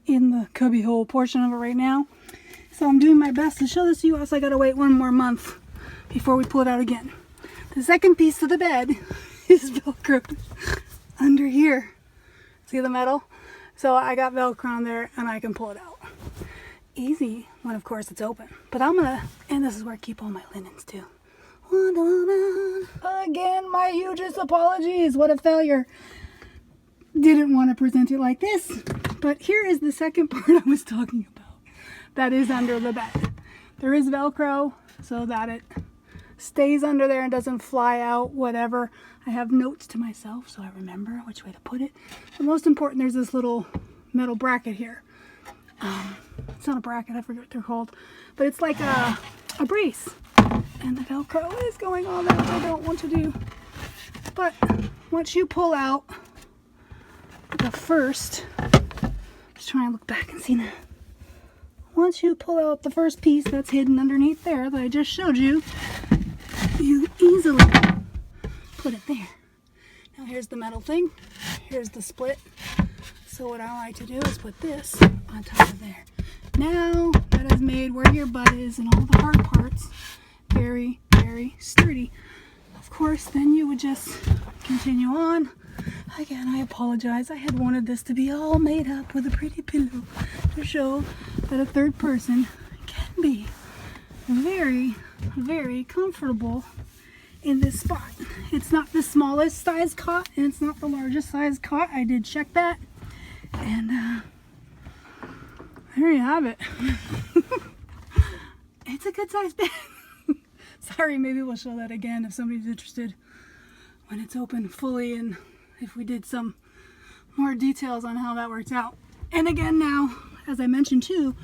Speaker 1: in the cubbyhole portion of it right now. So I'm doing my best to show this to you, else I gotta wait one more month before we pull it out again. The second piece of the bed is Velcro under here. See the metal? So I got Velcro on there and I can pull it out. Easy when of course it's open. But I'm gonna, and this is where I keep all my linens too. Again, my hugest apologies. What a failure. Didn't want to present it like this. But here is the second part I was talking about. That is under the bed. There is Velcro so that it stays under there and doesn't fly out, whatever. I have notes to myself so I remember which way to put it. But most important, there's this little metal bracket here. It's not a bracket, I forget what they're called. But it's like a brace. And the Velcro is going on there, which I don't want to do. But once you pull out the first, just trying to look back and see now. Once you pull out the first piece that's hidden underneath there that I just showed you, you easily put it there. Now here's the metal thing. Here's the split. So what I like to do is put this on top of there. Now that has made where your butt is and all the hard parts very, very sturdy. Of course, then you would just continue on. Again, I apologize. I had wanted this to be all made up with a pretty pillow to show that a third person can be very, very comfortable in this spot. It's not the smallest size cot and it's not the largest size cot. I did check that. And there you have it. It's a good size bed. Sorry, maybe we'll show that again if somebody's interested when it's open fully and if we did some more details on how that works out. And again now, as I mentioned too,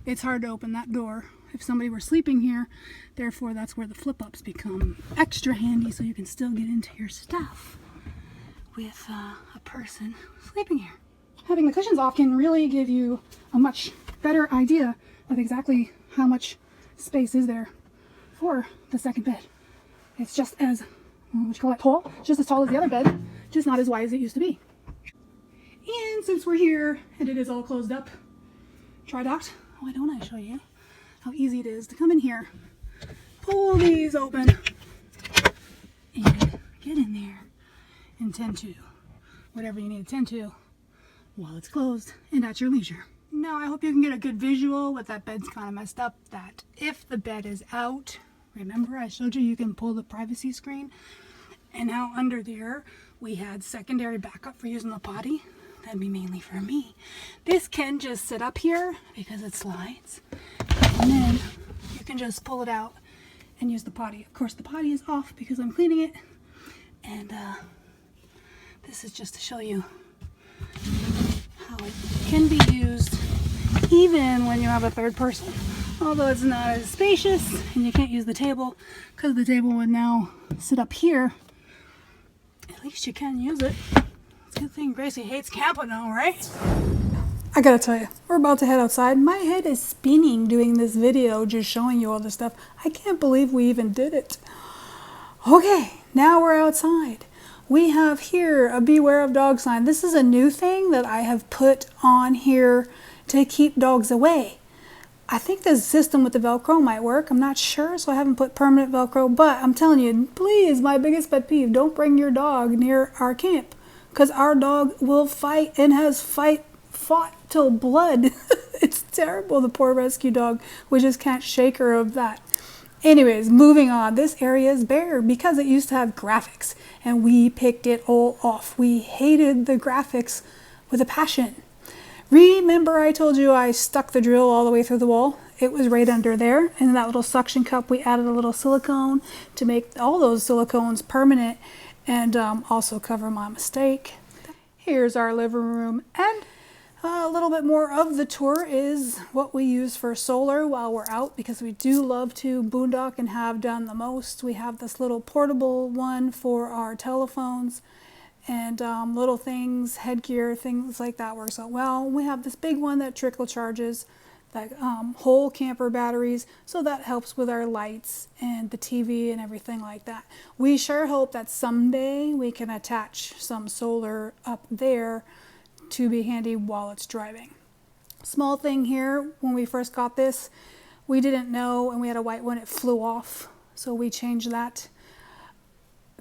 Speaker 1: it's hard to open that door if somebody were sleeping here. Therefore, that's where the flip-ups become extra handy so you can still get into your stuff with a person sleeping here. Having the cushions off can really give you a much better idea of exactly how much space is there for the second bed. It's just as, what you call it, tall, just as tall as the other bed, just not as wide as it used to be. And since we're here and it is all closed up, tri-docked, why don't I show you how easy it is to come in here, pull these open, and get in there and tend to whatever you need to tend to while it's closed and at your leisure. Now I hope you can get a good visual with that bed's kind of messed up, that if the bed is out, remember I showed you can pull the privacy screen, and how under there we had secondary backup for using the potty. That'd be mainly for me. This can just sit up here because it slides, and then you can just pull it out and use the potty. Of course the potty is off because I'm cleaning it, and this is just to show you how it can be used even when you have a third person. Although it's not as spacious and you can't use the table because the table would now sit up here, at least you can use it. It's a good thing Gracie hates camping now, right? I gotta tell you, we're about to head outside. My head is spinning doing this video, just showing you all this stuff. I can't believe we even did it. Okay, now we're outside. We have here a beware of dog sign. This is a new thing that I have put on here to keep dogs away. I think the system with the Velcro might work. I'm not sure, so I haven't put permanent Velcro, but I'm telling you, please, my biggest pet peeve, don't bring your dog near our camp, because our dog will fight and has fought till blood. It's terrible, the poor rescue dog. We just can't shake her of that. Anyways, moving on. This area is bare because it used to have graphics and we picked it all off. We hated the graphics with a passion. Remember I told you I stuck the drill all the way through the wall? It was right under there. And in that little suction cup, we added a little silicone to make all those silicones permanent and also cover my mistake. Here's our living room, and A little bit more of the tour is what we use for solar while we're out, because we do love to boondock and have done the most. We have this little portable one for our telephones and little things, headgear, things like that works out well. We have this big one that trickle charges, that whole camper batteries, so that helps with our lights and the TV and everything like that. We sure hope that someday we can attach some solar up there to be handy while it's driving. Small thing here, when we first got this, we didn't know, and we had a white one, it flew off. So we changed that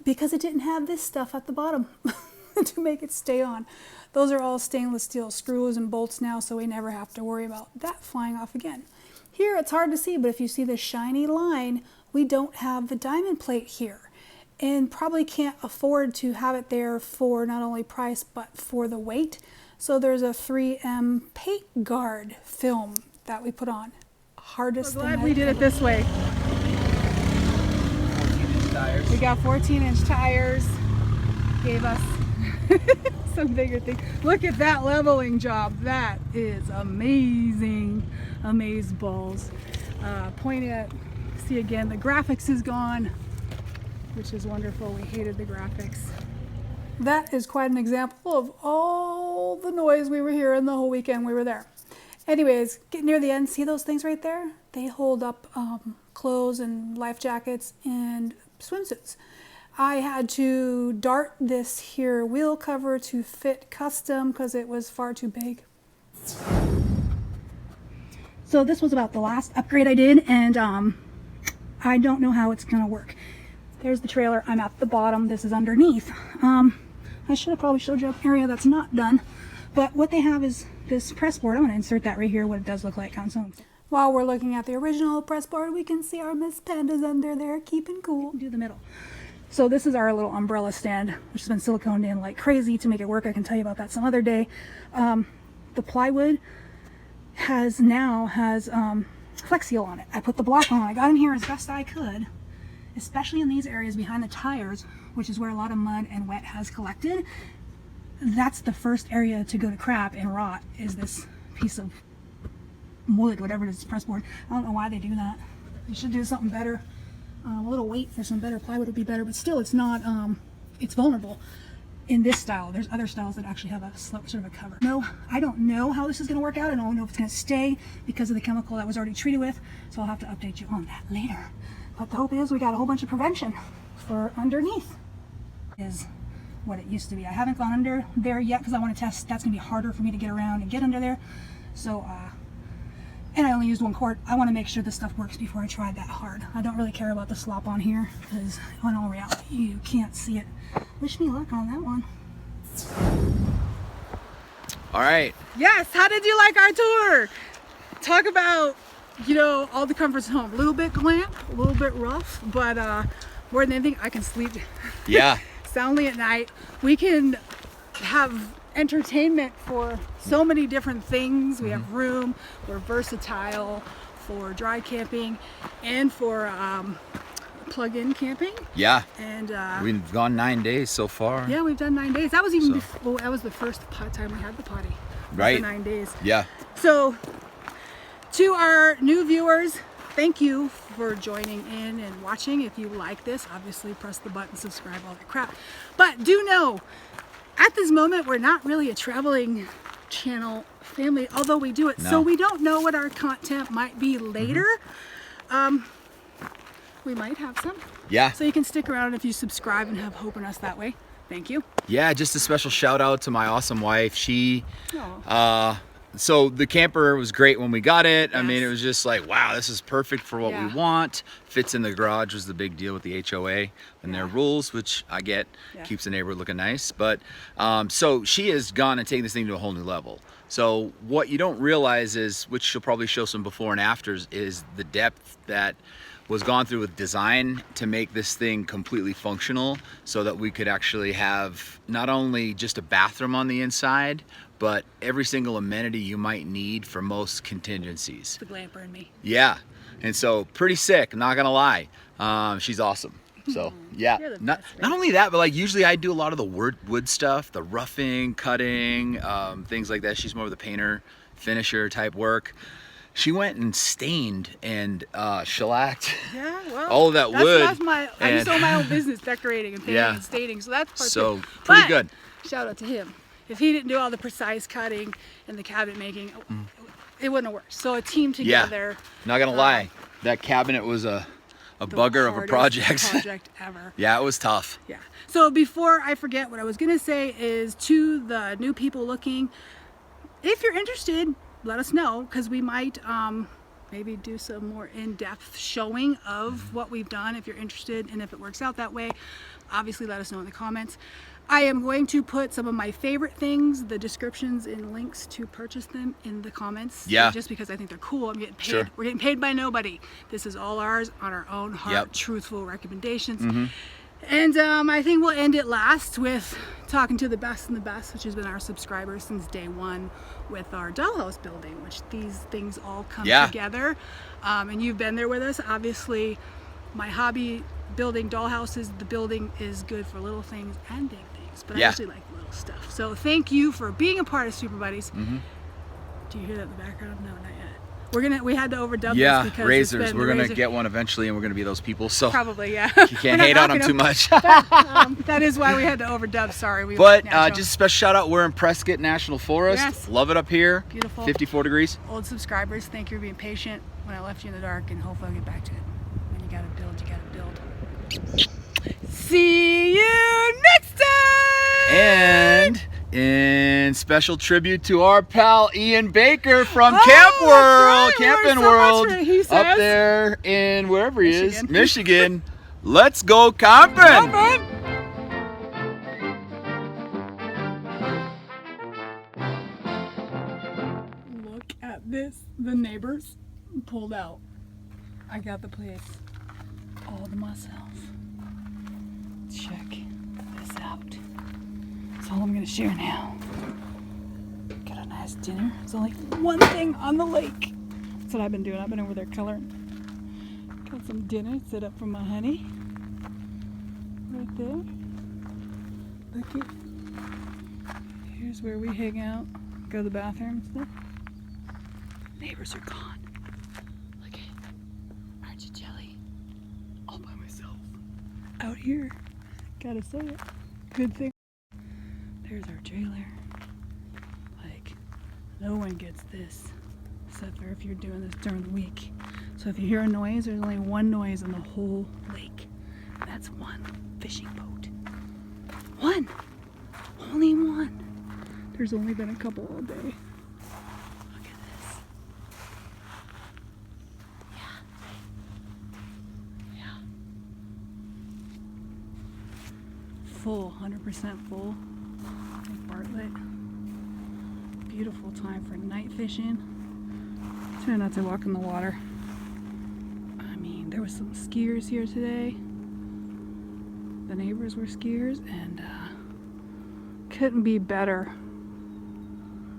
Speaker 1: because it didn't have this stuff at the bottom to make it stay on. Those are all stainless steel screws and bolts now, so we never have to worry about that flying off again. Here it's hard to see, but if you see the shiny line, we don't have the diamond plate here. And probably can't afford to have it there for not only price but for the weight. So there's a 3M paint guard film that we put on. Hardest thing. Glad we did it this way.
Speaker 4: 14-inch tires.
Speaker 1: We got 14-inch tires. Gave us some bigger things. Look at that leveling job. That is amazing. Amaze balls. Point at, see again, the graphics is gone, which is wonderful. We hated the graphics. That is quite an example of all the noise we were hearing the whole weekend we were there. Anyways, get near the end, see those things right there? They hold up clothes and life jackets and swimsuits. I had to dart this here wheel cover to fit custom because it was far too big. So this was about the last upgrade I did, and I don't know how it's gonna work. There's the trailer. I'm at the bottom. This is underneath. I should have probably showed you an area that's not done. But what they have is this press board. I'm going to insert that right here, what it does look like on some. While we're looking at the original press board, we can see our Miss Pandas under there keeping cool. Do the middle. So this is our little umbrella stand, which has been siliconed in like crazy to make it work. I can tell you about that some other day. The plywood has Flex Seal on it. I put the block on. I got in here as best I could, especially in these areas behind the tires, which is where a lot of mud and wet has collected. That's the first area to go to crap and rot, is this piece of wood, whatever it is, press board. I don't know why they do that. They should do something better. A little weight for some better plywood would be better, but still it's not, it's vulnerable in this style. There's other styles that actually have a sort of a cover. No, I don't know how this is going to work out. I don't know if it's going to stay because of the chemical that was already treated with, so I'll have to update you on that later. But the hope is we got a whole bunch of prevention for underneath. Is what it used to be. I haven't gone under there yet because I want to test. That's going to be harder for me to get around and get under there. So, and I only used one quart. I want to make sure this stuff works before I try that hard. I don't really care about the slop on here because in all reality, you can't see it. Wish me luck on that one.
Speaker 2: All right.
Speaker 1: Yes, how did you like our tour? Talk about, you know, all the comforts at home. A little bit glam, a little bit rough, but more than anything, I can sleep
Speaker 2: Yeah.
Speaker 1: soundly at night. We can have entertainment for so many different things. We have room, we're versatile for dry camping and for plug-in camping.
Speaker 2: Yeah.
Speaker 1: And
Speaker 2: We've gone 9 days so far.
Speaker 1: yeah, we've done 9 days. That was even before, that was the first time we had the potty.
Speaker 2: Right.
Speaker 1: For 9 days.
Speaker 2: Yeah.
Speaker 1: So to our new viewers, thank you for joining in and watching. If you like this, obviously press the button, subscribe, all that crap. But do know, at this moment, we're not really a traveling channel family, although we do it.
Speaker 2: No.
Speaker 1: So we don't know what our content might be later. We might have some.
Speaker 2: Yeah.
Speaker 1: So you can stick around if you subscribe and have hope in us that way. Thank you.
Speaker 2: Yeah, just a special shout out to my awesome wife. She
Speaker 1: Aw.
Speaker 2: so the camper was great when we got it. I mean,
Speaker 1: Yes.
Speaker 2: it was just like, wow, this is perfect for what we
Speaker 1: Yeah.
Speaker 2: want. Fits in the garage was the big deal with the HOA and their rules, which I get,
Speaker 1: Yeah.
Speaker 2: keeps the neighborhood looking nice. But so she has gone and taken this thing to a whole new level. So what you don't realize is, which she'll probably show some before and afters, is the depth that was gone through with design to make this thing completely functional so that we could actually have not only just a bathroom on the inside, but every single amenity you might need for most contingencies.
Speaker 1: The glamper in me.
Speaker 2: Yeah, and so pretty sick, I'm not gonna lie. She's awesome. So yeah,
Speaker 3: You're the
Speaker 2: not
Speaker 3: best,
Speaker 2: not only that, but like usually I do a lot of the wood stuff, the roughing, cutting, things like that. She's more of the painter, finisher type work. She went and stained and shellacked
Speaker 3: Yeah, well,
Speaker 2: all of that wood.
Speaker 3: That's I
Speaker 2: and-
Speaker 3: just own my own business, decorating and painting
Speaker 2: Yeah.
Speaker 3: and staining, so that's part
Speaker 2: So
Speaker 3: of it.
Speaker 2: pretty
Speaker 3: But
Speaker 2: good.
Speaker 3: shout out to him. If he didn't do all the precise cutting and the cabinet making, it wouldn't have worked. So a team together.
Speaker 2: Not gonna lie, that cabinet was a
Speaker 3: the
Speaker 2: bugger of a
Speaker 3: hardest
Speaker 2: project.
Speaker 3: project ever.
Speaker 2: Yeah, it was tough.
Speaker 3: Yeah. So before I forget, what I was gonna say is to the new people looking, if you're interested, let us know, because we might maybe do some more in-depth showing of what we've done if you're interested, and if it works out that way, obviously let us know in the comments. I am going to put some of my favorite things, the descriptions and links to purchase them in the comments.
Speaker 2: Yeah.
Speaker 3: Just because I think they're cool. I'm getting paid.
Speaker 2: Sure.
Speaker 3: We're getting paid by nobody. This is all ours on our own heart,
Speaker 2: Yep.
Speaker 3: truthful recommendations. And I think we'll end it last with talking to the best and the best, which has been our subscribers since day one with our dollhouse building, which these things all come together. And you've been there with us. Obviously, my hobby building dollhouses, the building is good for little things and big things, but I actually like little stuff. So thank you for being a part of Super Buddies. Do you hear that in the background? No, not yet. We had to overdub this because
Speaker 2: razors.
Speaker 3: it's been
Speaker 2: We're
Speaker 3: the
Speaker 2: gonna
Speaker 3: razor.
Speaker 2: get one eventually, and we're gonna be those people. So
Speaker 3: Probably, yeah.
Speaker 2: you can't hate on them too much.
Speaker 3: That is why we had to overdub. Sorry, we
Speaker 2: But
Speaker 3: went natural.
Speaker 2: just a special shout out. We're in Prescott National Forest.
Speaker 3: Yes.
Speaker 2: Love it up here.
Speaker 3: Beautiful.
Speaker 2: 54 degrees.
Speaker 3: Old subscribers, thank you for being patient when I left you in the dark, and hopefully I'll get back to it. When you gotta build, you gotta build. See you next time!
Speaker 2: And in special tribute to our pal Ian Baker from
Speaker 3: Oh,
Speaker 2: Camp
Speaker 3: that's
Speaker 2: World,
Speaker 3: right. We
Speaker 2: Camping
Speaker 3: learned so much
Speaker 2: World,
Speaker 3: from it, he
Speaker 2: up
Speaker 3: says.
Speaker 2: there in wherever he is,
Speaker 3: Michigan.
Speaker 2: Michigan. Let's go camping!
Speaker 3: Look at this. The neighbors pulled out. I got the place all to myself. Check this out. That's all I'm gonna share now. Got a nice dinner. There's only one thing on the lake. That's what I've been doing. I've been over there coloring. Got some dinner set up for my honey. Right there. Look at. Here's where we hang out. Go to the bathroom and stuff. Neighbors are gone. Look at. Aren't you jelly? All by myself. Out here. Gotta say it. Good thing. There's our trailer. Like, no one gets this. Except for if you're doing this during the week. So if you hear a noise, there's only one noise in the whole lake. That's one fishing boat. One! Only one. There's only been a couple all day. Look at this. Yeah. Full, 100% full. In Bartlett. Beautiful time for night fishing. Try not to walk in the water. I mean, there was some skiers here today. The neighbors were skiers, and couldn't be better